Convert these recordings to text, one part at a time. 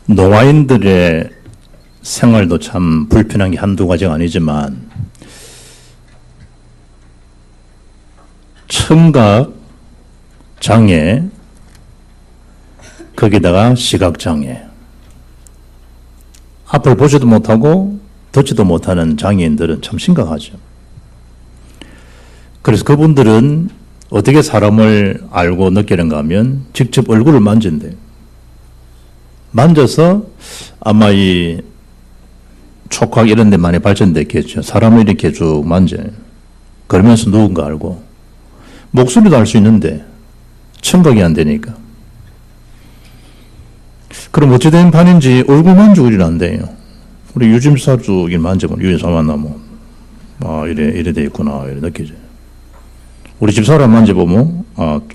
노화인들의 생활도 참 불편한 게 한두 가지가 아니지만 청각 장애, 거기다가 시각 장애, 앞을 보지도 못하고 듣지도 못하는 장애인들은 참 심각하죠. 그래서 그분들은 어떻게 사람을 알고 느끼는가 하면 직접 얼굴을 만진대요. 만져서 아마 이 촉각 이런 데 많이 발전됐겠죠. 사람을 이렇게 쭉 만져요. 그러면서 누군가 알고 목소리도 알 수 있는데 청각이 안 되니까. 그럼 어찌된 판인지 얼굴 만지고 이래 안 돼요. 우리 유심사주 만져보면 유심사 만나면 이래 돼 있구나 이래 느끼죠. 우리 집사람 만져보면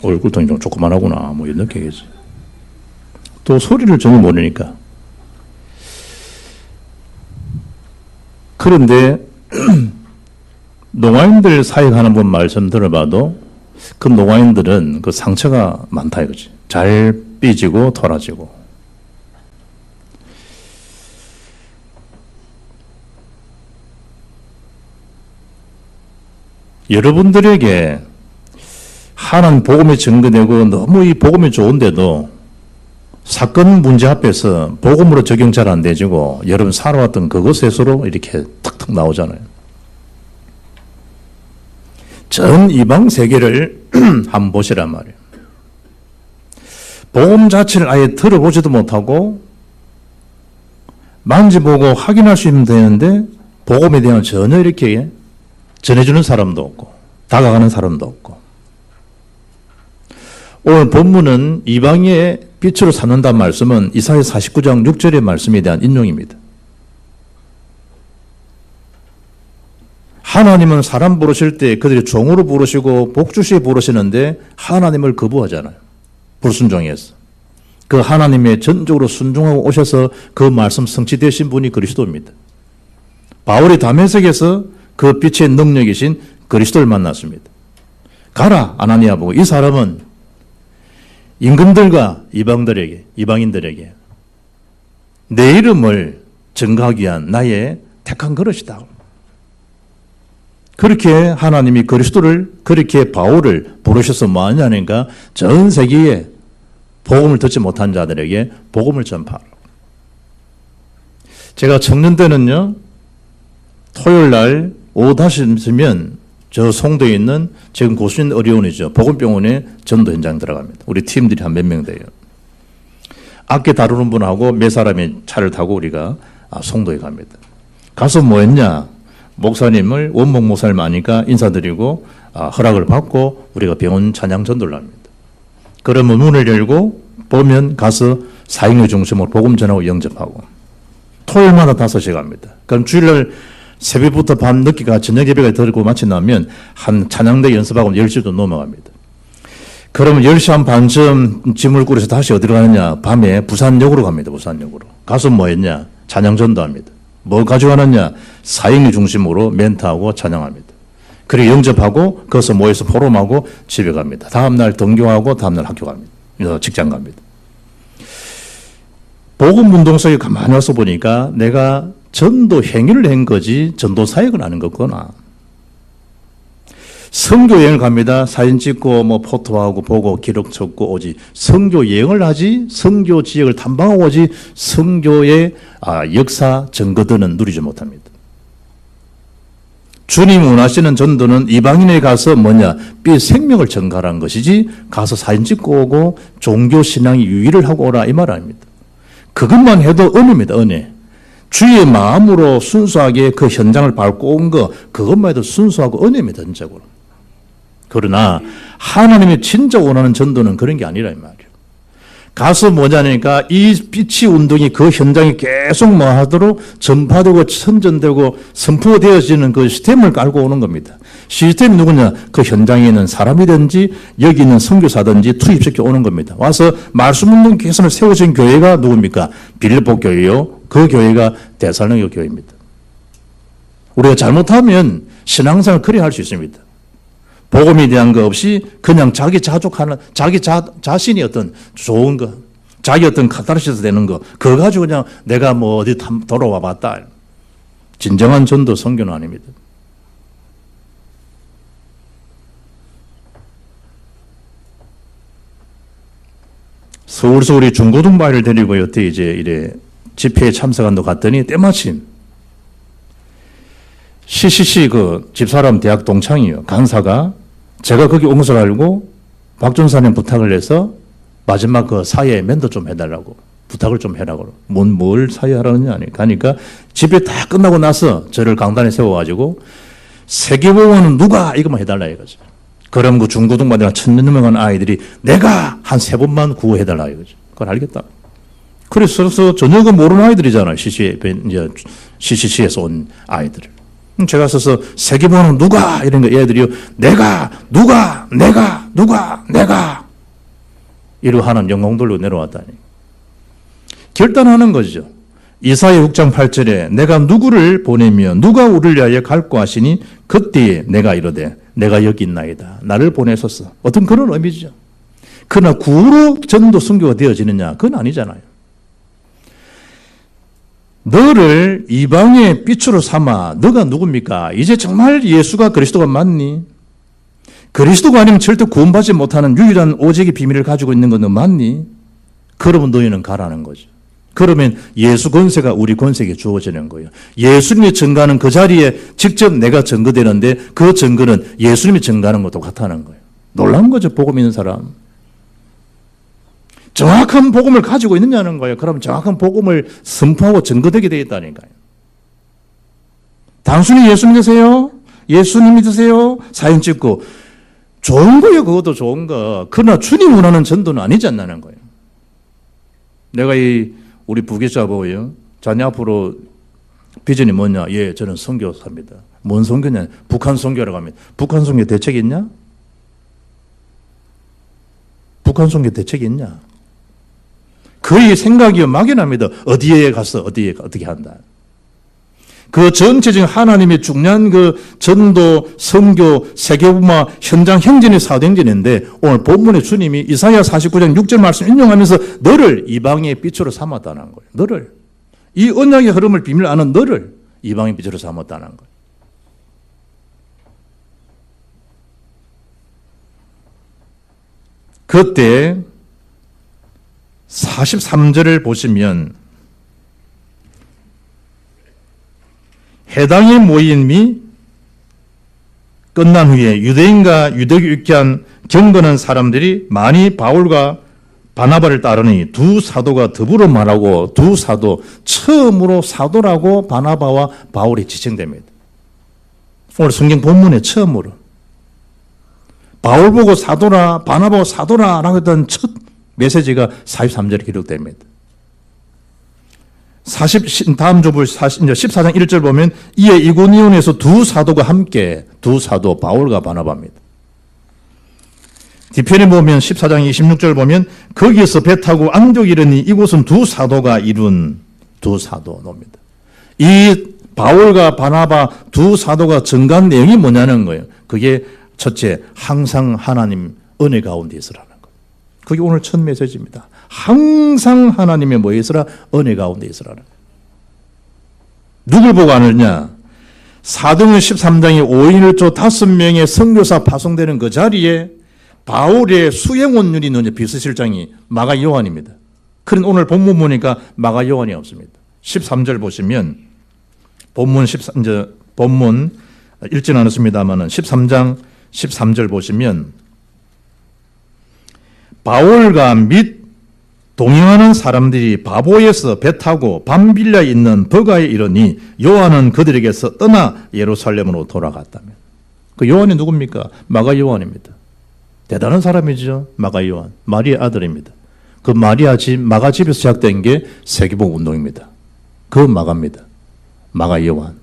얼굴통이 좀 조그만하구나 이래 느끼겠지. 또 소리를 전혀 모르니까. 그런데 노화인들 사역하는 분 말씀 들어봐도 그 노화인들은 그 상처가 많다 이거지. 잘 삐지고 돌아지고. 여러분들에게 하나님 복음이 증거되고 너무 이 복음이 좋은데도 사건 문제 앞에서 복음으로 적용 잘 안 되지고 여러분 살아왔던 그것에서로 이렇게 탁탁 나오잖아요. 전 이방 세계를 한번 보시란 말이에요. 복음 자체를 아예 들어보지도 못하고 만지보고 확인할 수 있으면 되는데 복음에 대한 전혀 이렇게 전해주는 사람도 없고 다가가는 사람도 없고. 오늘 본문은 이방의 빛으로 삼는다는 말씀은 이사야 49장 6절의 말씀에 대한 인용입니다. 하나님은 사람 부르실 때 그들이 종으로 부르시고 복주시에 부르시는데 하나님을 거부하잖아요. 불순종해서. 그 하나님의 전적으로 순종하고 오셔서 그 말씀 성취되신 분이 그리스도입니다. 바울이 다메섹에서 그 빛의 능력이신 그리스도를 만났습니다. 가라 아나니아 보고 이 사람은 임금들과 이방인들에게 내 이름을 증거하기 위한 나의 택한 그릇이다. 그렇게 하나님이 그리스도를 그렇게 바울을 부르셔서 뭐 하냐니까 전 세계에 복음을 듣지 못한 자들에게 복음을 전파하라. 제가 청년 때는요 토요일 날 오후 5시면 저 송도에 있는 지금 고수인 의료원이죠. 보건병원에 전도 현장 들어갑니다. 우리 팀들이 한 몇 명 돼요. 악기 다루는 분하고 몇 사람이 차를 타고 우리가 송도에 갑니다. 가서 뭐 했냐? 목사님을 원목 목사님 아니까 인사드리고 허락을 받고 우리가 병원 찬양 전도를 합니다. 그러면 문을 열고 보면 가서 사역의 중심으로 복음 전하고 영접하고 토요일마다 5시에 갑니다. 그럼 주일날 새벽부터 밤 늦게가 저녁 예배가 들고 마치 나면 한 찬양대 연습하고 10시도 넘어갑니다. 그러면 10시 한 반쯤 짐을 꾸려서 다시 어디로 가느냐? 밤에 부산역으로 갑니다. 부산역으로. 가서 뭐 했냐? 찬양 전도합니다. 뭐 가져가느냐? 사역의 중심으로 멘트하고 찬양합니다. 그리고 영접하고 거기서 모여서 포럼하고 집에 갑니다. 다음날 등교하고 다음날 학교 갑니다. 직장 갑니다. 복음운동 속에 가만히 와서 보니까 내가 전도 행위를 한 거지 전도 사역을 하는 거구나. 선교 여행을 갑니다. 사진 찍고 뭐 포토하고 보고 기록 적고 오지. 선교 여행을 하지 선교 지역을 탐방하고 오지 선교의 역사 증거들은 누리지 못합니다. 주님 원하시는 전도는 이방인에 가서 빛 생명을 전가라는 것이지 가서 사진 찍고 오고 종교 신앙이 유의를 하고 오라 이 말 아닙니다. 그것만 해도 은혜입니다. 은혜. 주의 마음으로 순수하게 그 현장을 밟고 온 거 그것만 해도 순수하고 은혜입니다. 전적으로. 그러나 하나님이 진짜 원하는 전도는 그런 게 아니라 이 말이에요. 가서 뭐냐니까 이 빛의 운동이 그 현장에 계속 하도록 전파되고 선전되고 선포되어지는 그 시스템을 깔고 오는 겁니다. 시스템이 누구냐? 그 현장에 있는 사람이든지 여기 있는 선교사든지 투입시켜 오는 겁니다. 와서 말씀운동 개선을 세워진 교회가 누굽니까? 빌립보 교회요. 그 교회가 데살로니가 교회입니다. 우리가 잘못하면 신앙생활을 그래 할 수 있습니다. 복음에 대한 거 없이 그냥 자기 자족하는 자기 자신이 어떤 좋은 거 자기 어떤 카타르시스 되는 거, 그거 가지고 그냥 내가 뭐 어디 돌아와 봤다. 진정한 전도 선교는 아닙니다. 서울서 우리 중고등부 아이를 데리고 여태 이제 이래 집회에 참석한다 갔더니 때마침 CCC 그 집사람 대학 동창이요. 강사가 제가 거기 온 것을 알고 박 전사님 부탁을 해서 마지막 그 사회 멘토 좀 해달라고 부탁을 좀 해라고. 뭘 사회하라느냐 아니. 가니까 집회 다 끝나고 나서 저를 강단에 세워가지고 세계보고는 누가 이것만 해달라 이거죠. 그럼 그 중고등부들 1,000여 명한 아이들이 내가 한 3번만 구호해달라 이거죠. 그걸 알겠다. 그래서 전혀 그 모르는 아이들이잖아요. CCC에서 온 아이들. 제가 서서 세계보고는 누가 이런 거 애들이요. 내가 이러고 하는 영광 돌리고 내려왔다니. 결단하는 거죠. 이사야 6장 8절에 내가 누구를 보내며 누가 우리를 위하여 갈고 하시니 그때에 내가 이르되 내가 여기 있나이다. 나를 보내소서. 어떤 그런 의미죠. 그러나 구로 전도 선교가 되어지느냐? 그건 아니잖아요. 너를 이방의 빛으로 삼아 너가 누굽니까? 이제 정말 예수가 그리스도가 맞니? 그리스도가 아니면 절대 구원받지 못하는 유일한 오직의 비밀을 가지고 있는 건 너 맞니? 그러면 너희는 가라는 거죠. 그러면 예수 권세가 우리 권세에게 주어지는 거예요. 예수님이 증거하는 그 자리에 직접 내가 증거되는데 그 증거는 예수님이 증거하는 것도 같다는 거예요. 놀라운 거죠. 복음 있는 사람. 정확한 복음을 가지고 있느냐는 거예요. 그럼 정확한 복음을 선포하고 증거되게 되어 있다니까요. 단순히 예수 믿으세요? 예수님 믿으세요? 사진 찍고 좋은 거예요. 그것도 좋은 거. 그러나 주님 원하는 전도는 아니지 않냐는 거예요. 내가 우리 부교사 보고요. 자녀 앞으로 비전이 뭐냐? 예, 저는 선교사입니다. 뭔 선교냐? 북한 선교라고 합니다. 북한 선교 대책이 있냐? 북한 선교 대책이 있냐? 그의 생각이 막연합니다. 어디에 가서 어떻게 한다. 그 전체적인 하나님의 중요한 그 전도, 선교, 세계문화 현장 행진이 사도행전인데 오늘 본문에 주님이 이사야 49장 6절 말씀 인용하면서 너를 이방의 빛으로 삼았다는 거예요. 너를. 이 언약의 흐름을 비밀 아는 너를 이방의 빛으로 삼았다는 거예요. 그때 43절을 보시면 해당의 모임이 끝난 후에 유대인과 유대교 육교한 경건한 사람들이 많이 바울과 바나바를 따르니 두 사도가 더불어 말하고 두 사도 처음으로 사도라고 바나바와 바울이 지칭됩니다. 오늘 성경 본문에 처음으로 바울 보고 사도라 바나바 보고 사도라라고 했던 첫 메시지가 43절에 기록됩니다. 다음 조부 14장 1절 보면 이에 이고니온에서 두 사도가 함께 두 사도 바울과 바나바입니다. 뒤편에 보면 14장 26절 보면 거기에서 배 타고 안디옥 이르니 이곳은 두 사도가 이룬 두 사도입니다. 이 바울과 바나바 두 사도가 증거한 내용이 뭐냐는 거예요. 그게 첫째 항상 하나님 은혜 가운데 있으라는 거예요. 그게 오늘 첫 메시지입니다. 항상 하나님의 뭐에 있으라? 은혜 가운데 있으라. 누굴 보고 아느냐? 사도행전 13장에 5인 1조 5명의 선교사 파송되는 그 자리에 바울의 수행원율이 있는 비서실장이 마가 요한입니다. 그런 오늘 본문 보니까 마가 요한이 없습니다. 13절 보시면 본문 읽지는 않았습니다만 13장 13절 보시면 바울과 및 동행하는 사람들이 바보에서 배 타고 밤빌라에 있는 버가에 이르니 요한은 그들에게서 떠나 예루살렘으로 돌아갔다며. 그 요한이 누굽니까? 마가 요한입니다. 대단한 사람이죠. 마가 요한. 마리아 아들입니다. 그 마가 집에서 시작된 게 세계복 운동입니다. 그 마가입니다. 마가 요한.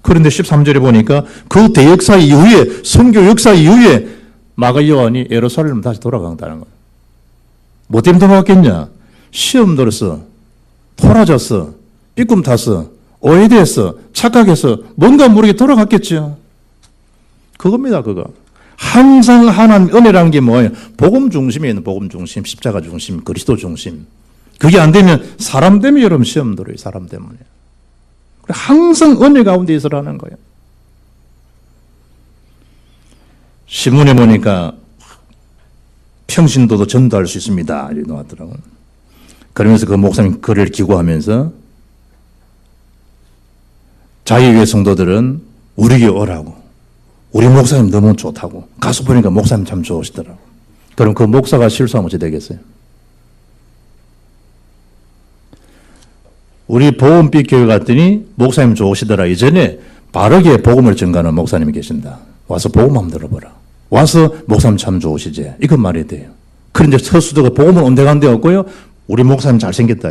그런데 13절에 보니까 그 대역사 이후에 선교 역사 이후에 마가 요한이 예루살렘 다시 돌아간다는 거예요. 뭐 때문에 돌아갔겠냐? 시험 들어서, 토라졌어, 삐꿈 탔어, 오해됐어, 착각해서 뭔가 모르게 돌아갔겠죠. 그겁니다, 그거. 항상 하나님 은혜라는 게 뭐예요? 복음 중심에 있는 복음 중심, 십자가 중심, 그리스도 중심. 그게 안 되면 사람 때문에 여러분 시험 들어요. 사람 때문에. 항상 은혜 가운데 있으라는 거예요. 신문에 보니까 평신도도 전도할 수 있습니다. 이렇게 나왔더라고요. 그러면서 그 목사님 글을 기고하면서 자기교회 성도들은 우리 교회 오라고. 우리 목사님 너무 좋다고. 가서 보니까 목사님 참 좋으시더라고. 그럼 그 목사가 실수하면 어찌 되겠어요? 우리 보험빛 교회 갔더니 목사님 좋으시더라. 이전에 바르게 복음을 전가하는 목사님이 계신다. 와서 복음 한번 들어보라. 와서 목사님 참 좋으시지. 이건 말이 돼요. 그런데 서수도가 복음은 온데간데 없고요. 우리 목사님 잘생겼다.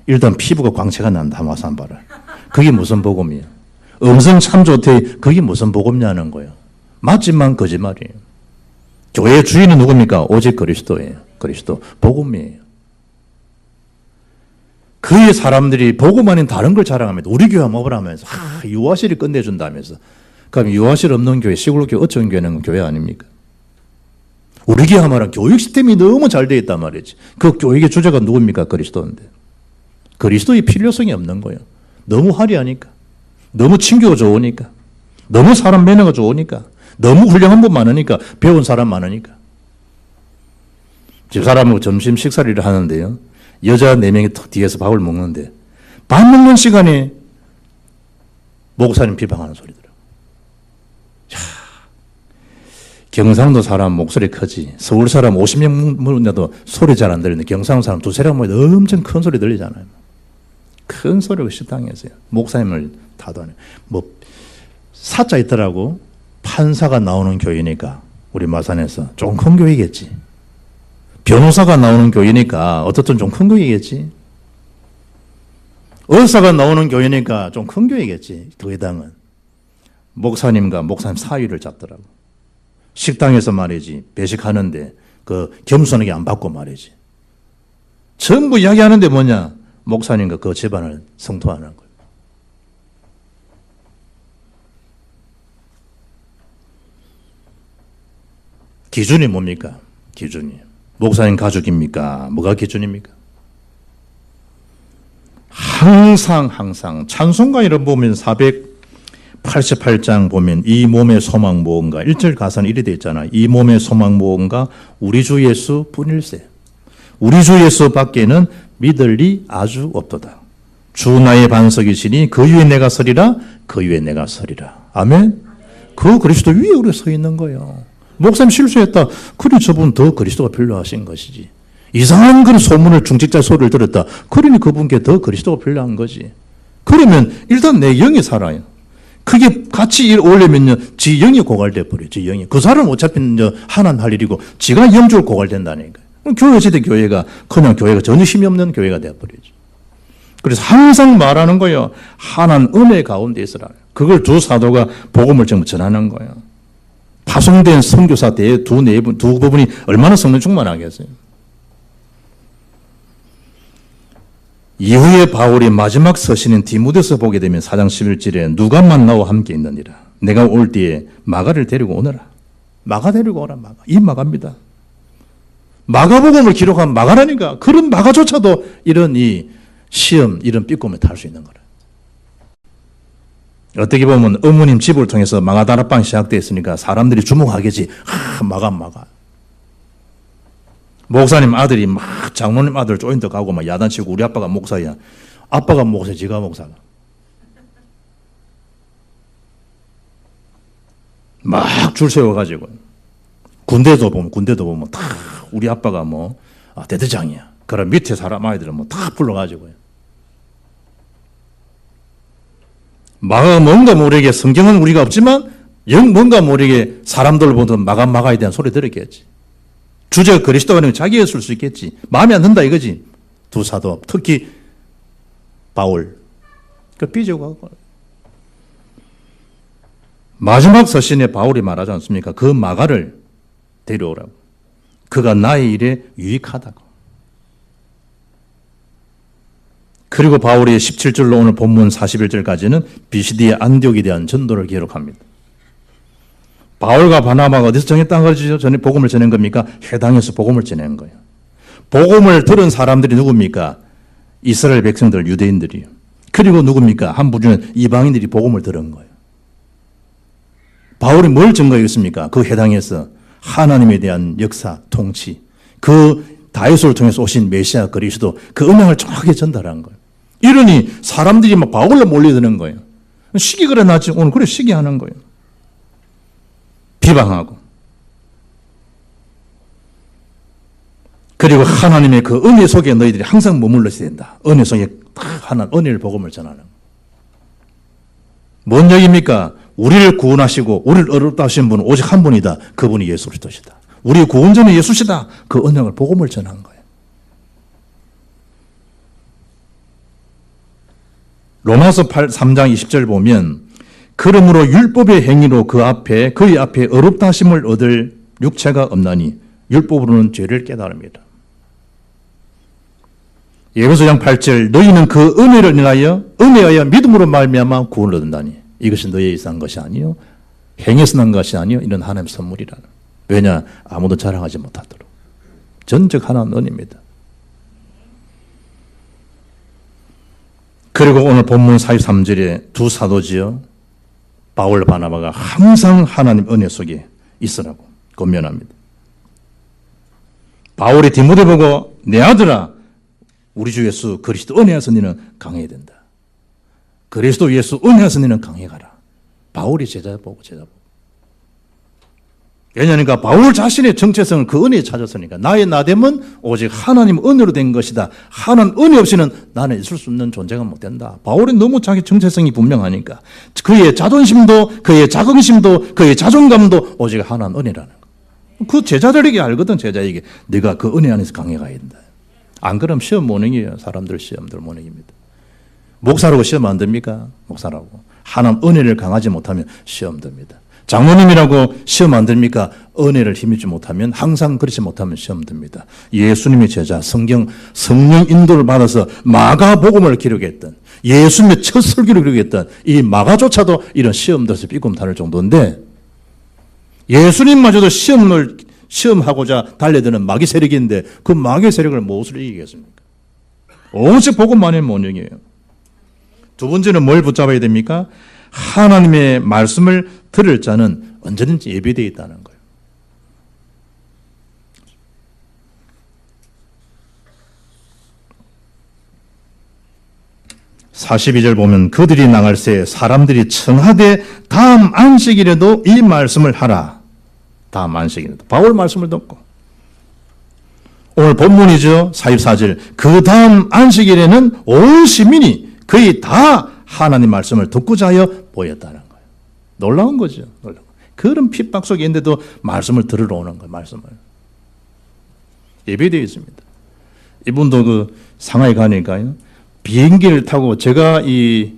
일단 피부가 광채가 난다. 한번 와서 한번 봐라. 그게 무슨 복음이에요? 음성 참 좋대. 그게 무슨 복음냐는 거예요. 맞지만 거짓말이에요. 교회의 주인은 누굽니까? 오직 그리스도예요. 그리스도. 복음이에요. 그의 사람들이 복음 아닌 다른 걸 자랑합니다. 우리 교회 뭐라 하면서 유아실이 끝내준다면서. 그럼 유아실 없는 교회, 시골 교회, 어촌 교회는 교회 아닙니까? 우리 교회 하면 교육 시스템이 너무 잘 되어 있단 말이지. 그 교육의 주제가 누굽니까? 그리스도인데. 그리스도의 필요성이 없는 거예요. 너무 화려하니까. 너무 친교가 좋으니까. 너무 사람 매너가 좋으니까. 너무 훌륭한 분 많으니까. 배운 사람 많으니까. 집사람하고 점심 식사를 하는데요. 여자 4명이 턱 뒤에서 밥을 먹는데 밥 먹는 시간에 목사님 비방하는 소리더라고요. 경상도 사람 목소리 크지. 서울 사람 50명 모는데도 소리 잘 안 들리는데 경상도 사람 두세 명 모여도 엄청 큰 소리 들리잖아요. 큰 소리가 식당에서요. 목사님을 타도하네. 뭐 사자 있더라고. 판사가 나오는 교회니까 우리 마산에서 좀 큰 교회겠지. 변호사가 나오는 교회니까 어떻든 좀 큰 교회겠지. 의사가 나오는 교회니까 좀 큰 교회겠지. 그 회당은. 목사님과 목사님 사위를 잡더라고. 식당에서 말이지. 배식하는데 그 겸손하게 안 받고 말이지. 전부 이야기하는데 뭐냐. 목사님과 그 집안을 성토하는 거예요. 기준이 뭡니까? 기준이. 목사님 가족입니까? 뭐가 기준입니까? 항상 찬송가 이런 보면 488장 보면 이 몸의 소망 무언가 1절 가사는 이리 되어 있잖아. 이 몸의 소망 무언가 우리 주 예수 뿐일세. 우리 주 예수 밖에는 믿을 리 아주 없도다. 주 나의 반석이시니 그 위에 내가 서리라. 그 위에 내가 서리라. 아멘. 그 그리스도 위에 우리가 서 있는 거예요. 목사님 실수했다. 그래 저분 더 그리스도가 필요하신 것이지. 이상한 그런 소문을 중직자 소리를 들었다. 그러니 그분께 더 그리스도가 필요한 거지. 그러면 일단 내 영이 살아요. 그게 같이 올리면요, 지 영이 고갈돼 버려요. 지 영이. 그 사람 어차피 하나님 할 일이고, 지가 영적으로 고갈된다니까요. 교회 시대 교회가 그냥 교회가 전혀 힘이 없는 교회가 되어버리죠. 그래서 항상 말하는 거예요. 하나님 은혜 가운데 있으라. 그걸 두 사도가 복음을 전부 전하는 거예요. 파송된 선교사 때 두 부분이 얼마나 성령 충만하겠어요. 이후에 바울이 마지막 서신인 디모데서 보게 되면 4장 11절에 누가 만나와 함께 있느니라. 내가 올 때에 마가를 데리고 오너라. 마가 데리고 오라. 마가. 이 마가입니다. 마가복음을 기록한 마가라니까. 그런 마가조차도 이런 이 시험, 이런 삐꿈에 탈 수 있는 거라. 어떻게 보면 어머님 집을 통해서 마가 다락방이 시작되었으니까 사람들이 주목하겠지. 마가. 목사님 아들이 막 장로님 아들 조인트 가고 막 야단치고 우리 아빠가 목사야. 아빠가 목사, 지가 목사가. 막 줄 세워가지고. 군대도 보면 다 우리 아빠가 뭐 대대장이야. 그럼 밑에 사람 아이들은 뭐 다 불러가지고요. 마가 뭔가 모르게 성경은 우리가 없지만 뭔가 모르게 사람들 보던 마가에 대한 소리 들었겠지. 주제가 그리스도가 아니면 자기였을 수 있겠지. 마음에 안 든다 이거지. 두 사도, 특히 바울. 그 삐져고 하고. 마지막 서신에 바울이 말하지 않습니까? 그 마가를 데려오라고. 그가 나의 일에 유익하다고. 그리고 바울이 17절로 오늘 본문 41절까지는 비시디의 안디옥에 대한 전도를 기록합니다. 바울과 바나바가 어디서 정했다는 거죠? 전에 복음을 전한 겁니까? 회당에서 복음을 전한 거예요. 복음을 들은 사람들이 누굽니까? 이스라엘 백성들, 유대인들이요. 그리고 누굽니까? 한 부류는 이방인들이 복음을 들은 거예요. 바울이 뭘 증거했습니까? 그 회당에서 하나님에 대한 역사, 통치, 그 다윗을 통해서 오신 메시아 그리스도 그 음향을 정확하게 전달한 거예요. 이러니 사람들이 막 바울로 몰려드는 거예요. 시기 그래 나지 오늘 그래 시기하는 거예요. 비방하고. 그리고 하나님의 그 은혜 속에 너희들이 항상 머물러야 된다. 은혜 속에 하나님 은혜를 복음을 전하는. 뭔 얘기입니까? 우리를 구원하시고 우리를 어렵다 하신 분은 오직 한 분이다. 그분이 예수 그리스도시다. 우리 구원자는 예수시다. 그 언약을 복음을 전한 거예요. 로마서 3장 20절 보면 그러므로 율법의 행위로 그의 앞에 어렵다 하심을 얻을 육체가 없나니 율법으로는 죄를 깨달습니다. 예배소장 8절 너희는 그 은혜를 인하여 믿음으로 말미암아 구원을 얻는다니 이것이 너희에 의해서 난 것이 아니요 행해서 난 것이 아니요 이는 하나님의 선물이라는. 왜냐? 아무도 자랑하지 못하도록. 전적 하나님 은혜입니다. 그리고 오늘 본문 43절에 두 사도지요. 바울 바나바가 항상 하나님 은혜 속에 있으라고 권면합니다. 바울이 디모데 보고 내 아들아 우리 주 예수 그리스도 은혜하서 너는 강해야 된다. 그리스도 예수 은혜하서 너는 강해가라. 바울이 제자 보고. 왜냐하니까 바울 자신의 정체성을 그 은혜에 찾았으니까 나의 나됨은 오직 하나님 은혜로 된 것이다. 하나님 은혜 없이는 나는 있을 수 없는 존재가 못 된다. 바울은 너무 자기 정체성이 분명하니까 그의 자존심도 그의 자긍심도 그의 자존감도 오직 하나님 은혜라는 거. 그 제자들에게 알거든. 제자에게 네가 그 은혜 안에서 강해가야 된다. 안 그러면 시험 모닝이에요. 사람들 시험들 모닝입니다. 목사라고 시험 안 됩니까? 목사라고. 하나님 은혜를 강하지 못하면 시험 듭니다. 장로님이라고 시험 안 됩니까? 은혜를 힘입지 못하면 항상 그렇지 못하면 시험 듭니다. 예수님의 제자 성령 인도를 받아서 마가복음을 기록했던 예수님의 첫 설교를 기록했던 이 마가조차도 이런 시험 들어서 삐꿈탈 정도인데 예수님마저도 시험하고자 달려드는 마귀 세력인데 그 마귀 세력을 무엇을 이기겠습니까? 오직 복음만의 모형이에요. 두 번째는 뭘 붙잡아야 됩니까? 하나님의 말씀을 들을 자는 언제든지 예비되어 있다는 거예요. (42절) 보면 그들이 나갈새 사람들이 청하되 다음 안식일에도 이 말씀을 하라. 다음 안식일에도 바울 말씀을 듣고 오늘 본문이죠. 44절 그 다음 안식일에는 온 시민이 거의 다 하나님 말씀을 듣고자 하여 모였다는 거예요. 놀라운 거죠. 그런 핍박 속에 있는데도 말씀을 들으러 오는 거예요. 말씀을. 예배되어 있습니다. 이분도 그 상하이 가니까요. 비행기를 타고 제가 이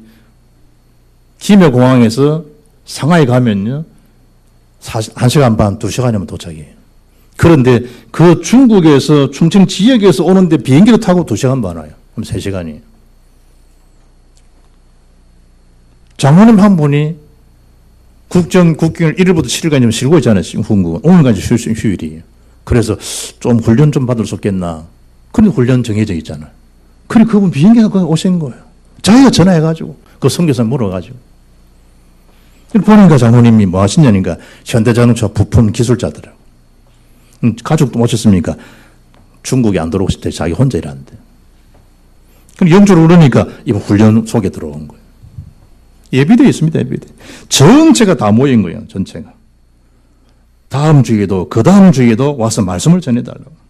김해공항에서 상하이 가면요. 1시간 반, 2시간이면 도착이에요. 그런데 그 중국에서 충청 지역에서 오는데 비행기를 타고 2시간 반 와요. 그럼 3시간이에요. 장로님 한 분이 국경을 1일부터 7일까지 쉬고 있잖아요. 훈국은. 오늘까지 휴일이에요. 그래서 좀 훈련 좀 받을 수 없겠나. 그런데 훈련 정해져 있잖아요. 그래 그분 비행기가 오신 거예요. 자기가 전화해가지고 그 선교사 물어가지고. 보니까 장로님이 뭐 하시냐니까 현대자동차 부품 기술자더라고. 가족도 모셨습니까? 중국에 안 들어오실 때 자기 혼자 일하는데. 그럼 영주로 그러니까 이번 훈련 속에 들어온 거예요. 예비되어 있습니다. 예비되어. 전체가 다 모인 거예요. 전체가. 다음 주에도 그 다음 주에도 와서 말씀을 전해달라고.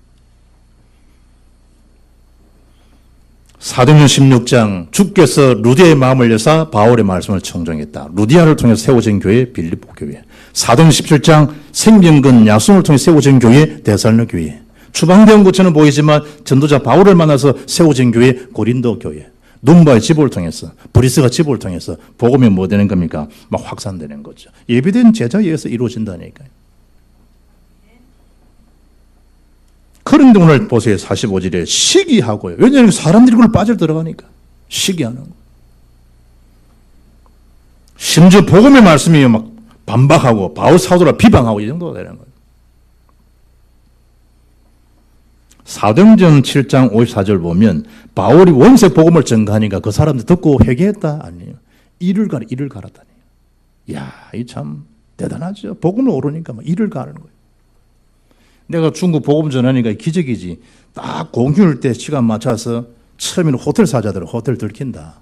사도행전 16장 주께서 루디아의 마음을 여사 바울의 말씀을 청정했다. 루디아를 통해서 세워진 교회 빌립보 교회. 사도행전 17장 생명근 야손을 통해 세워진 교회 데살로니가 교회. 추방된 것처럼 보이지만 전도자 바울을 만나서 세워진 교회 고린도 교회. 눈바의 집을 통해서 브리스가 집을 통해서 복음이 뭐 되는 겁니까? 막 확산되는 거죠. 예비된 제자에 의해서 이루어진다니까요. 그런데 오늘 보세요. 45절에 시기하고요. 왜냐하면 사람들이 그걸 빠져들어가니까 시기하는 거. 심지어 복음의 말씀이 막 반박하고 바울 사도라 비방하고 이 정도가 되는 거예요. 사도행전 7장 54절 보면 바울이 원세 복음을 전가하니까 그 사람들 듣고 회개했다? 아니에요. 이를 갈았다니. 이야, 이 참 대단하죠. 복음을 오르니까 막 이를 가는 거예요. 내가 중국 복음 전하니까 기적이지. 딱 공휴일 때 시간 맞춰서 처음에는 호텔 사자들은 호텔 들킨다.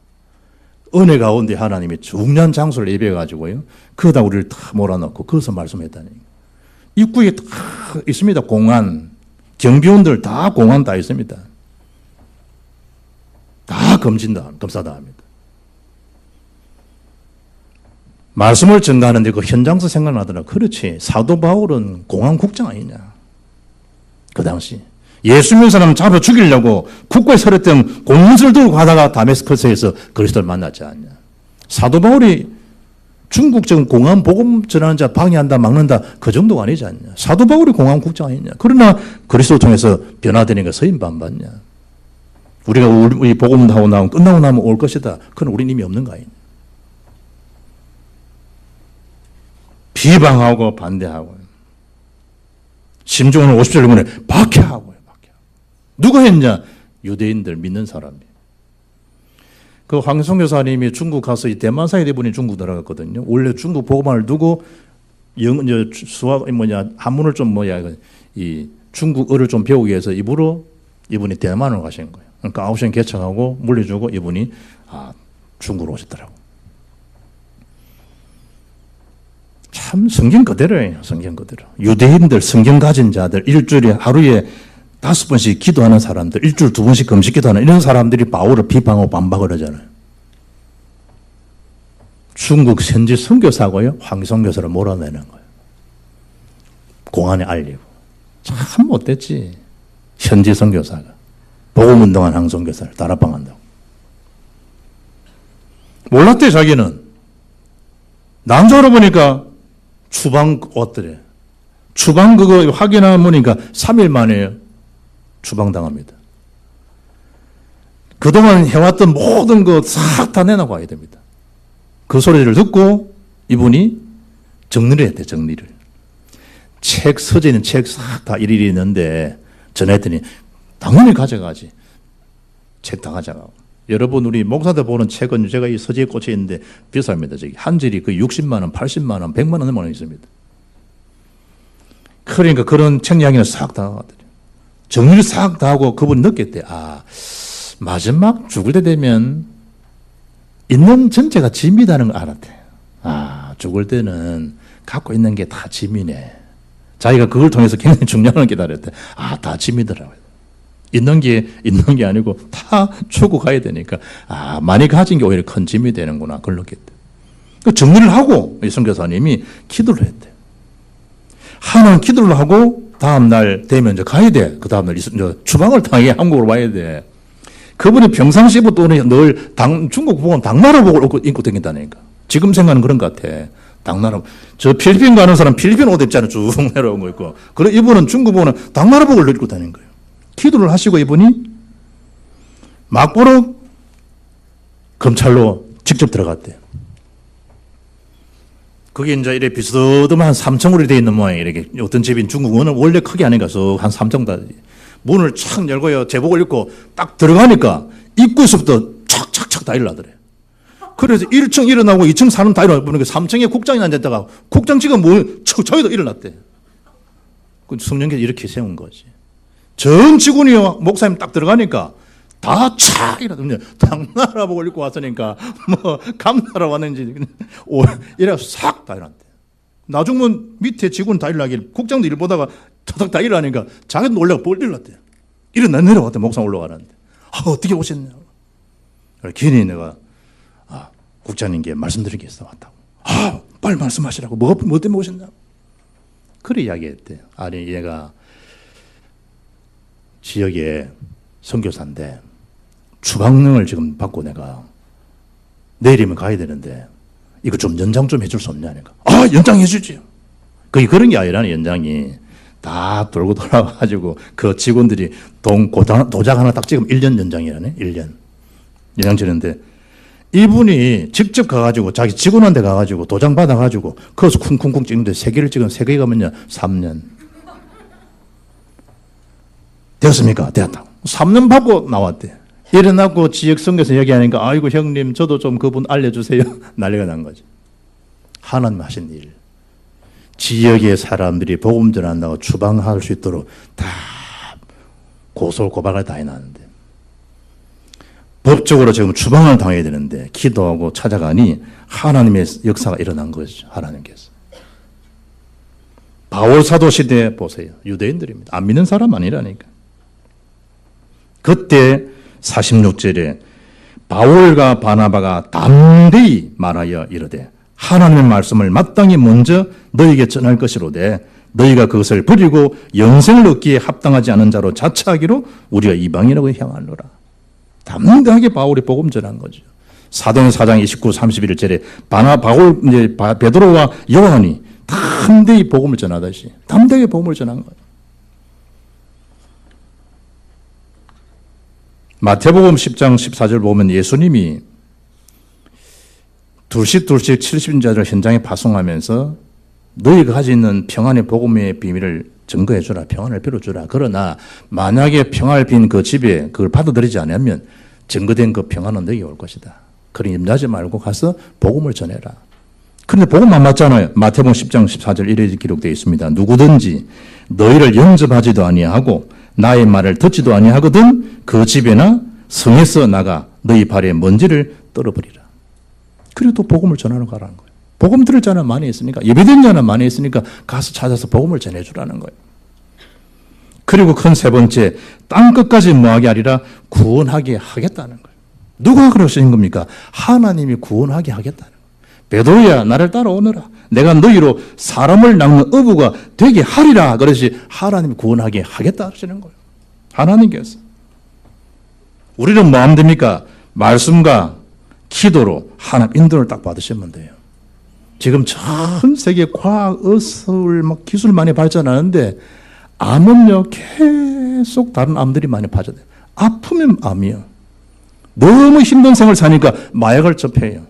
은혜 가운데 하나님이 중요한 장소를 예배해가지고요. 거기다 우리를 다 몰아넣고 거기서 말씀했다니. 입구에 다 있습니다. 공안. 경비원들 다 공안 다 있습니다. 다 검사다 합니다. 말씀을 전가하는데 그 현장에서 생각나더라. 그렇지. 사도 바울은 공안국장 아니냐. 그 당시. 예수 믿는 사람 잡아 죽이려고 국고에 서렸던 공문서를 들고 가다가 다메스커스에서 그리스도를 만났지 않냐. 사도 바울이 중국 지금 공안 복음 전하는 자 방해한다 막는다 그 정도가 아니지 않냐. 사도 바울이 공안국장 아니냐. 그러나 그리스도를 통해서 변화되니까 서임 반받냐. 우리가 우리 복음하고 나오면 끝나고 나면 올 것이다. 그건 우리 이미 없는 거 아니냐. 비방하고 반대하고 심지어는 50절 보면 박해하고요. 누가 했냐? 유대인들 믿는 사람이. 그 황성 교사님이 중국 가서 이 대만사에 대분이 중국 들어갔거든요. 원래 중국 복음화를 두고 수학 한문을 좀 이 중국어를 좀 배우기 위해서 이분이 대만으로 가신 거예요. 그러니까 아홉시간 개척하고 물려주고 이분이 중국으로 오셨더라고. 참 성경 그대로예요. 성경 그대로. 유대인들 성경 가진 자들 일주일에 하루에 5번씩 기도하는 사람들, 일주일 2번씩 금식 기도하는 이런 사람들이 바울을 비방하고 반박을 하잖아요. 중국 현지 선교사고요, 황성교사를 몰아내는 거예요. 공안에 알리고. 참 못됐지. 현지 선교사가. 복음운동한 황성교사를 다락방한다고. 몰랐대, 자기는. 남자로 보니까 추방 왔더래. 추방 그거 확인하면 보니까 3일 만에 추방당합니다. 그동안 해왔던 모든 것 싹 다 내놓고 와야 됩니다. 그 소리를 듣고 이분이 정리를 했대, 정리를. 서재 있는 책 싹 다 일일이 있는데 전했더니 당연히 가져가지. 책 다 가져가고. 여러분, 우리 목사들 보는 책은 제가 이 서재에 꽂혀 있는데 비쌉니다. 저기 한 질이 거의 60만 원, 80만 원, 100만 원 있습니다. 그러니까 그런 책 이야기는 싹 다 하거든요. 정리를 싹 다 하고 그분이 느꼈대. 마지막 죽을 때 되면 있는 전체가 짐이라는 걸 알았대. 죽을 때는 갖고 있는 게 다 짐이네. 자기가 그걸 통해서 굉장히 중요한 걸 깨달았대. 다 짐이더라고요. 있는 게 아니고 다 주고 가야 되니까 많이 가진 게 오히려 큰 짐이 되는구나. 그걸 느꼈대. 그 정리를 하고 이 선교사님이 기도를 했대. 하나는 기도를 하고 다음 날 되면 이제 가야 돼. 그 다음 날 추방을 당해 한국으로 와야 돼. 그분이 평상시부터 늘 중국 보면 당나라복을 입고 다닌다니까. 지금 생각하는 그런 것 같아. 당나라. 저 필리핀 가는 사람 필리핀 옷 입잖아요. 쭉 내려온 거 있고. 그래 이분은 중국 보면 당나라복을 입고 다니는 거예요. 기도를 하시고 이분이 막보로 검찰로 직접 들어갔대요. 그게 이제 이래 비스듬한 3층으로 되어 있는 모양이에요. 이렇게 어떤 집인 중국은 원래 크게 아니까 한 3층 다 문을 착 열고요. 제복을 입고 딱 들어가니까 입구에서부터 착착착 다 일어나더래. 그래서 1층 일어나고 2층 사람 다 일어나고 3층에 국장이 앉았다가 국장직은 저기도 일어났대. 그 성령께서 이렇게 세운 거지. 전 직원이요. 목사님 딱 들어가니까 다 차! 이러더니 당나라복을 입고 왔으니까 감나라 왔는지 이래서 싹 다 일어났대. 나중은 밑에 직원 다 일어나길 국장도 일 보다가 타닥 다 일어나니까 자기도 놀래고 뻘 일어났대. 내려왔대. 목사님 올라가는데. 어떻게 오셨냐고. 괜히 내가 국장님께 말씀드린 게 있어 왔다고. 빨리 말씀하시라고. 뭐 때문에 오셨냐고. 그래 이야기했대. 아니 얘가 지역에 선교사인데 추방령을 지금 받고 내가 내일이면 가야 되는데 이거 좀 연장 좀 해줄 수 없냐니까. 연장해 주지요. 그게 그런 게 아니라 연장이 다 돌고 돌아가지고 그 직원들이 도장 하나 딱 찍으면 1년 연장이라네. 1년. 연장 치는데 이분이 직접 가가지고 자기 직원한테 가가지고 도장 받아가지고 거기서 쿵쿵쿵 찍는데 3개를 찍은 3개가 뭐냐? 3년. 됐습니까? 됐다. 3년 받고 나왔대. 일어나고 지역 선교에서 얘기하니까 아이고 형님 저도 좀 그분 알려주세요. 난리가 난 거지. 하나님 하신 일. 지역의 사람들이 복음 전한다고 추방할 수 있도록 다 고소 고발을 다 해놨는데 법적으로 지금 추방을 당해야 되는데 기도하고 찾아가니 하나님의 역사가 일어난 거죠. 하나님께서. 바울 사도 시대 보세요. 유대인들입니다. 안 믿는 사람 아니라니까. 그때 46절에 바울과 바나바가 담대히 말하여 이르되 하나님의 말씀을 마땅히 먼저 너희에게 전할 것이로되 너희가 그것을 버리고 영생을 얻기에 합당하지 않은 자로 자처하기로 우리가 이방인에게 향하노라. 담대하게 바울이 복음 전한 거죠. 사도행 4장 29, 31절에 베드로와 요한이 담대히 복음을 전하듯이 담대하게 복음을 전한 거예요. 마태복음 10장 14절 보면 예수님이 둘씩 70인자를 현장에 파송하면서 너희가 가지고 있는 평안의 복음의 비밀을 증거해 주라. 평안을 빌어주라. 그러나 만약에 평안을 빈 그 집에 그걸 받아들이지 않으면 증거된 그 평안은 너희에게 올 것이다. 그러니 염려하지 말고 가서 복음을 전해라. 그런데 복음 안 맞잖아요. 마태복음 10장 14절 이렇게 기록되어 있습니다. 누구든지 너희를 영접하지도 아니하고 나의 말을 듣지도 아니하거든 그 집에나 성에서 나가 너희 발에 먼지를 떨어버리라. 그리고 또 복음을 전하러 가라는 거예요. 복음 들을 자는 많이 있으니까 예배된 자는 많이 있으니까 가서 찾아서 복음을 전해주라는 거예요. 그리고 큰 세 번째 땅끝까지 뭐하게 하리라 구원하게 하겠다는 거예요. 누가 그러신 겁니까? 하나님이 구원하게 하겠다는 거예요. 베드로야 나를 따라오너라. 내가 너희로 사람을 낚는 어부가 되게 하리라. 그것이 하나님이 구원하게 하겠다 하시는 거예요. 하나님께서. 우리는 뭐 하면 됩니까? 말씀과 기도로 하나님 인도를 딱 받으시면 돼요. 지금 전 세계 과학, 의술, 기술 많이 발전하는데 암은요 계속 다른 암들이 많이 발전돼요. 아프면 암이요. 너무 힘든 생을 사니까 마약을 접해요.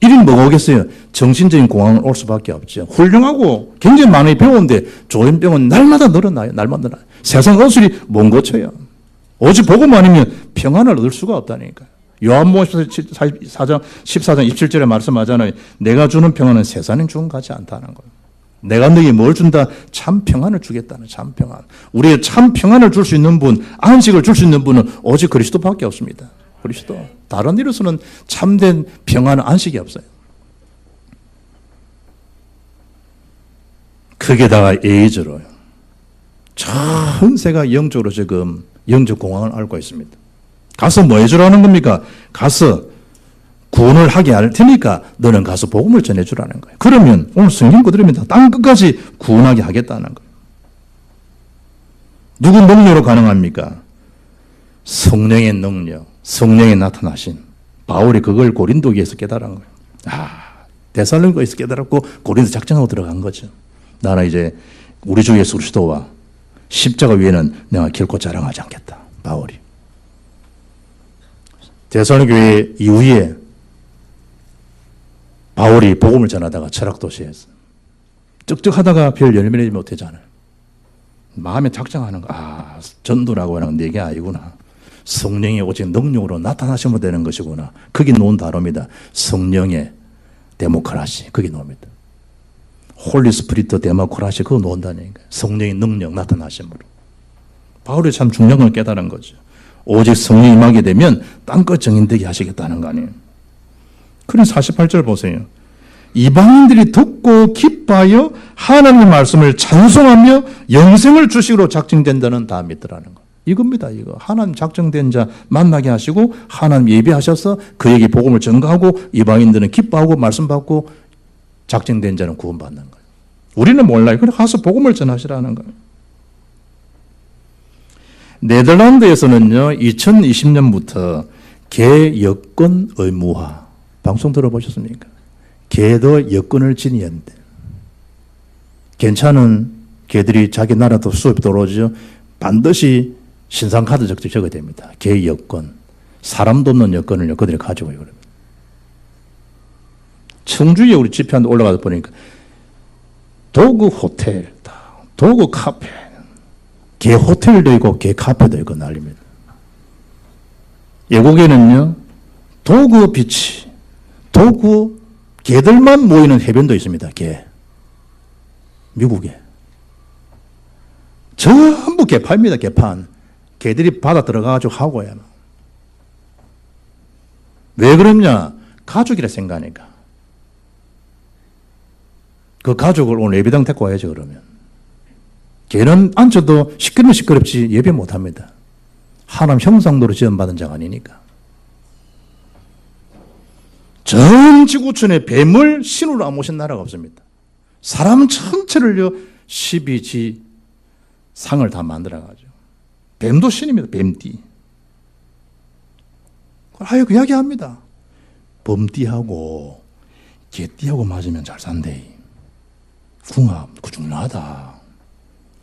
이린 뭐가 오겠어요? 정신적인 공황을 올 수밖에 없죠. 훌륭하고 굉장히 많이 배우는데 조현병은 날마다 늘어나요. 날마다 늘어나요. 세상 의술이 못 고쳐요. 오직 복음 아니면 평안을 얻을 수가 없다니까요. 요한복음 14장 27절에 말씀하잖아요. 내가 주는 평안은 세상이 주는 것 같지 않다는 거예요. 내가 너에게 뭘 준다? 참 평안을 주겠다는 참 평안. 우리의 참 평안을 줄 수 있는 분, 안식을 줄 수 있는 분은 오직 그리스도밖에 없습니다. 그리스도. 다른 이로서는 참된 평안은 안식이 없어요. 거기에다가 예의적으로요. 전세가 영적으로 지금 영적 공황을 앓고 있습니다. 가서 뭐 해주라는 겁니까? 가서 구원을 하게 할 테니까 너는 가서 복음을 전해주라는 거예요. 그러면 오늘 성경 그대로입니다. 땅 끝까지 구원하게 하겠다는 거예요. 누구 능력으로 가능합니까? 성령의 능력, 성령의 나타나신 바울이 그걸 고린도에서 깨달은 거예요. 데살로니가에서 깨달았고 고린도 작정하고 들어간 거죠. 나는 이제 우리 주 예수 그리스도와 십자가 위에는 내가 결코 자랑하지 않겠다. 바울이. 데살로니가 교회 이후에 바울이 복음을 전하다가 철학도시에서 쩍쩍하다가 별 열매를 내지 못하잖아요. 마음에 작정하는 거. 전도라고 하는 건 내게 아니구나. 성령이 오직 능력으로 나타나시면 되는 것이구나. 거기 놓은 단어입니다. 성령의 데모크라시. 거기 놓습니다. 홀리 스피리트 데모크라시 그거 놓은다니까. 성령의 능력 나타나심으로. 바울이 참 중요한 걸 깨달은 거죠. 오직 성령이 임하게 되면 땅끝 정인되게 하시겠다는 거 아니에요. 그래서 48절 보세요. 이방인들이 듣고 기뻐하여 하나님의 말씀을 찬송하며 영생을 주시기로 작정된다는 다 믿더라는 거. 이겁니다. 이거 하나님 작정된 자 만나게 하시고 하나님 예배하셔서 그에게 복음을 전가하고 이방인들은 기뻐하고 말씀 받고 작정된 자는 구원받는 거예요. 우리는 몰라요. 그래 가서 복음을 전하시라는 거예요. 네덜란드에서는요 2020년부터 개여권 의무화 방송 들어보셨습니까? 개도 여권을 지니는데 괜찮은 개들이 자기 나라도 수입 들어오죠. 반드시 신상카드 적어야 됩니다. 개 여권. 사람도 없는 여권을 그들이 가지고 있어요. 청주에 우리 집회한테 올라가서 보니까 도구 호텔, 도구 카페, 개 호텔도 있고 개 카페도 있고 난립니다. 외국에는요, 도구 비치, 도구 개들만 모이는 해변도 있습니다. 개. 미국에. 전부 개파입니다. 개판. 개들이 바다 들어가가지고 하고야. 왜 그러냐? 가족이라 생각하니까. 그 가족을 오늘 예배당 데리고 와야지 그러면. 개는 앉혀도 시끄러면 시끄럽지 예배 못합니다. 하나님 형상대로 지원받은 자가 아니니까. 전 지구촌에 뱀을 신으로 안 모신 나라가 없습니다. 사람 전체를요 12지 상을 다 만들어가지고. 뱀도 신입니다. 뱀띠. 아유 그 이야기합니다. 범띠하고 개띠하고 맞으면 잘 산대. 궁합 구중나다.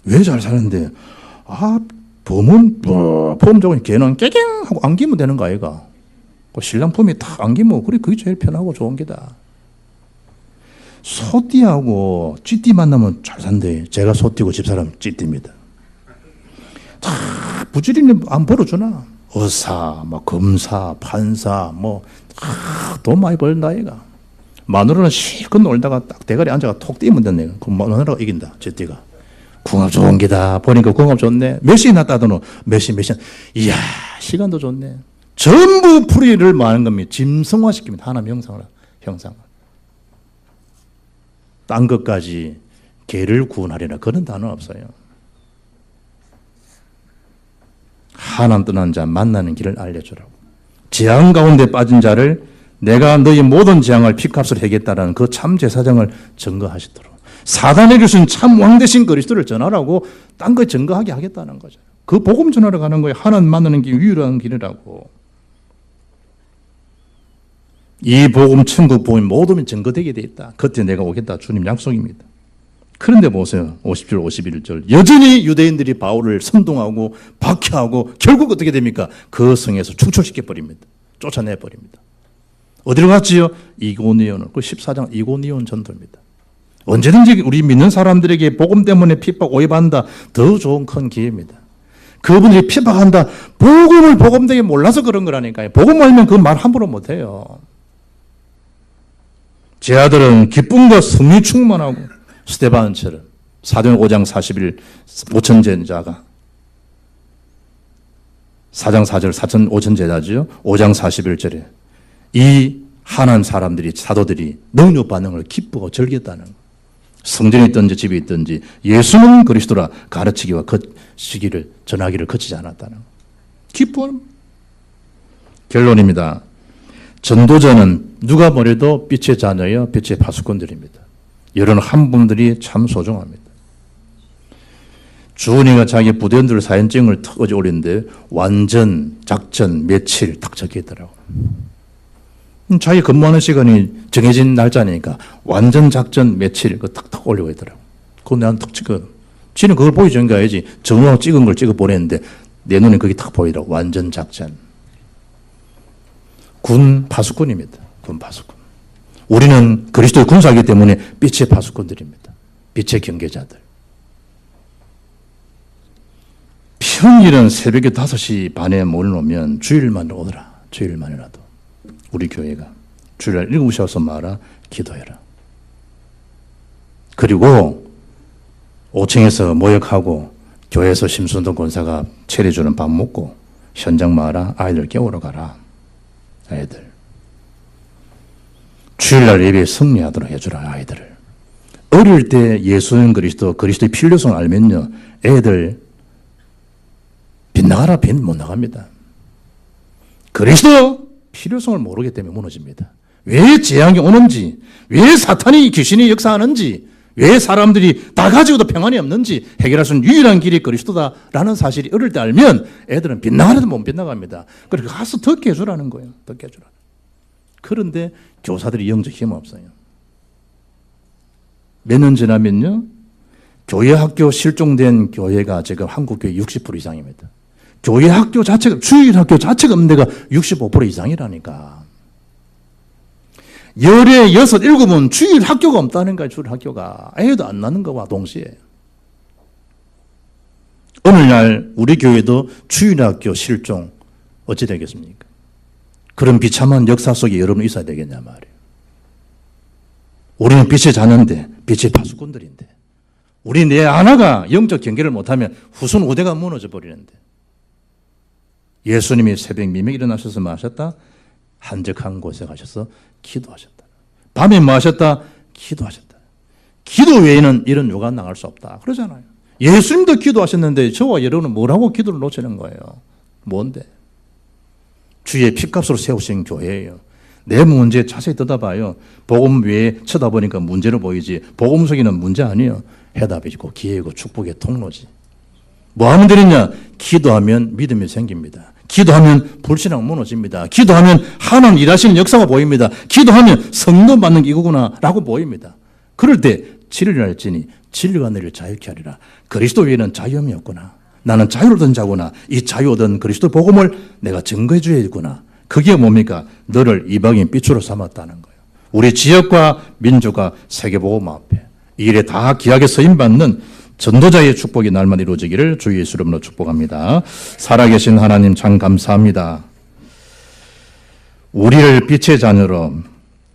왜 잘 사는데? 범은 폼 좋은 개는 깨갱 하고 안기면 되는 거 아이가? 그 신랑 폼이 탁 안기면 그게 제일 편하고 좋은 게다. 소띠하고 쥐띠 만나면 잘 산대. 제가 소띠고 집사람 쥐띠입니다. 다 부지런히 안 벌어주나? 의사, 검사, 판사, 돈 많이 벌다 얘가. 마누라는 실컷 놀다가 딱 대가리 앉아가 톡 뛰면 됐네. 그 마누라가 이긴다. 쥐띠가. 궁합 좋은 게다. 보니까 궁합 좋네. 몇 시나 따더노? 몇 시. 이야, 시간도 좋네. 전부 풀이를 많은 겁니다. 짐승화시킵니다. 하나님 형상을. 딴 것까지 개를 구원하리라. 그런 단어 없어요. 하나님 떠난 자 만나는 길을 알려주라고. 재앙 가운데 빠진 자를 내가 너희 모든 재앙을 피값을 해겠다라는 그 참 제사장을 증거하시도록. 사단에게 주신 참 왕 되신 그리스도를 전하라고 딴 거 증거하게 하겠다는 거죠. 그 복음 전하러 가는 거예요. 하나님 만나는 길 유일한 길이라고. 이 복음 천국 복음이 모든 증거되게 돼 있다. 그때 내가 오겠다. 주님 약속입니다. 그런데 보세요. 50절 51절 여전히 유대인들이 바울을 선동하고 박해하고 결국 어떻게 됩니까? 그 성에서 축출시켜버립니다. 쫓아내버립니다. 어디로 갔지요? 이고니온을. 그 14장 이고니온 전도입니다. 언제든지 우리 믿는 사람들에게 복음 때문에 핍박 오해받는다. 더 좋은 큰 기회입니다. 그분들이 핍박한다. 복음을 복음되게 몰라서 그런 거라니까요. 복음 알면 그 말 함부로 못해요. 제 아들은 기쁨과 승리 충만하고 스데반처럼 사도행 5장 40일 5천 제자가 4장 4절 5천 제자지요. 5장 41절에 이 하나님 사람들이 사도들이 능력 반응을 기쁘고 즐겼다는 거. 성전에 있든지 집에 있든지 예수는 그리스도라 가르치기와 시기를 전하기를 거치지 않았다는 거. 기쁨. 결론입니다. 전도자는 누가 뭐래도 빛의 자녀여 빛의 파수꾼들입니다. 이런 한 분들이 참 소중합니다. 주은이가 자기 부대원들 사연증을 어제 올렸는데 완전 작전 며칠 딱 적혀 있더라고. 자기 근무하는 시간이 정해진 날짜니까 완전 작전 며칠 그 탁탁 올리고 있더라고. 그거 내가 탁 찍어. 지는 그걸 보기 전에 가야지. 정우하고 찍은 걸 찍어 보냈는데 내 눈에 그게 탁 보이더라고. 완전 작전. 군 파수꾼입니다. 군 파수꾼. 우리는 그리스도의 군사이기 때문에 빛의 파수꾼들입니다. 빛의 경계자들. 평일은 새벽에 5시 반에 모여놓으면 주일만 오더라. 주일만이라도. 우리 교회가 주일날 7시 와서 말아 기도해라. 그리고 5층에서 모욕하고 교회에서 심순동 권사가 차려주는 밥 먹고 현장 말아 아이들 깨우러 가라. 아이들. 주일날 예배에 승리하도록 해주라. 아이들을. 어릴 때 예수는 그리스도의 필요성을 알면요. 애들 빗나가라 빗 못 나갑니다. 그리스도 필요성을 모르기 때문에 무너집니다. 왜 재앙이 오는지, 왜 사탄이 귀신이 역사하는지, 왜 사람들이 다 가지고도 평안이 없는지 해결할 수 있는 유일한 길이 그리스도다라는 사실이 어릴 때 알면 애들은 빗나가려도 못 빗나갑니다. 그러니까 가서 듣게 해주라는 거예요. 듣게 해주라. 그런데 교사들이 영적 힘 없어요. 몇 년 지나면요. 교회 학교 실종된 교회가 지금 한국 교회 60% 이상입니다. 교회 학교 자체가, 주일 학교 자체가 없는 데가 65% 이상이라니까. 열에 6, 7은 주일 학교가 없다는 거야. 주일 학교가. 애도 안 나는 거와 동시에. 오늘날 우리 교회도 주일 학교 실종 어찌 되겠습니까? 그런 비참한 역사 속에 여러분 있어야 되겠냐 말이에요. 우리는 빛의 자녀인데, 빛의 파수꾼들인데, 우리 내 하나가 영적 경계를 못하면 후손 우대가 무너져 버리는데, 예수님이 새벽 미명에 일어나셔서 뭐 하셨다? 한적한 곳에 가셔서 기도하셨다. 밤에 뭐 하셨다? 기도하셨다. 기도 외에는 이런 요가 나갈 수 없다. 그러잖아요. 예수님도 기도하셨는데 저와 여러분은 뭐라고 기도를 놓치는 거예요? 뭔데? 주의 핏값으로 세우신 교회예요. 내 문제 자세히 들여다봐요. 복음 외에 쳐다보니까 문제로 보이지. 복음 속에는 문제 아니에요. 해답이고 기회고 축복의 통로지. 뭐 하면 되느냐? 기도하면 믿음이 생깁니다. 기도하면 불신앙 무너집니다. 기도하면 하나님 일하시는 역사가 보입니다. 기도하면 성도 받는 게 이거구나 라고 보입니다. 그럴 때 진리를 알지니 진리가 너를 자유케 하리라. 그리스도 외에는 자유함이 없구나. 나는 자유를 얻은 자구나. 이 자유 얻은 그리스도 복음을 내가 증거해 줘야겠구나. 그게 뭡니까? 너를 이방인 빛으로 삼았다는 거예요. 우리 지역과 민족과 세계복음 앞에 이 일에 다 귀하게 서임받는 전도자의 축복이 날마다 이루어지기를 주 예수 이름으로 축복합니다. 살아계신 하나님 참 감사합니다. 우리를 빛의 자녀로,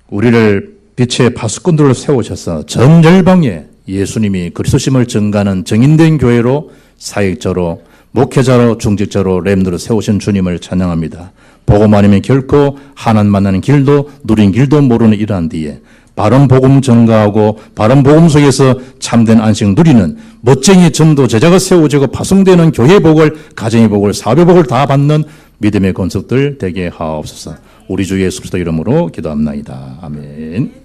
우리를 빛의 파수꾼들을 세우셔서 전 열방에 예수님이 그리스도심을 증가하는 정인된 교회로, 사역자로, 목회자로, 중직자로, 렘너로 세우신 주님을 찬양합니다. 복음 아니면 결코 하나님 만나는 길도 누린 길도 모르는 이러한 뒤에 바른 복음 전가하고 바른 복음 속에서 참된 안식 누리는 멋쟁이 전도 제자가 세워지고 파송되는 교회 복을, 가정의 복을, 사회 복을 다 받는 믿음의 건축들 되게 하옵소서. 우리 주 예수 그리스도 이름으로 기도합나이다. 아멘.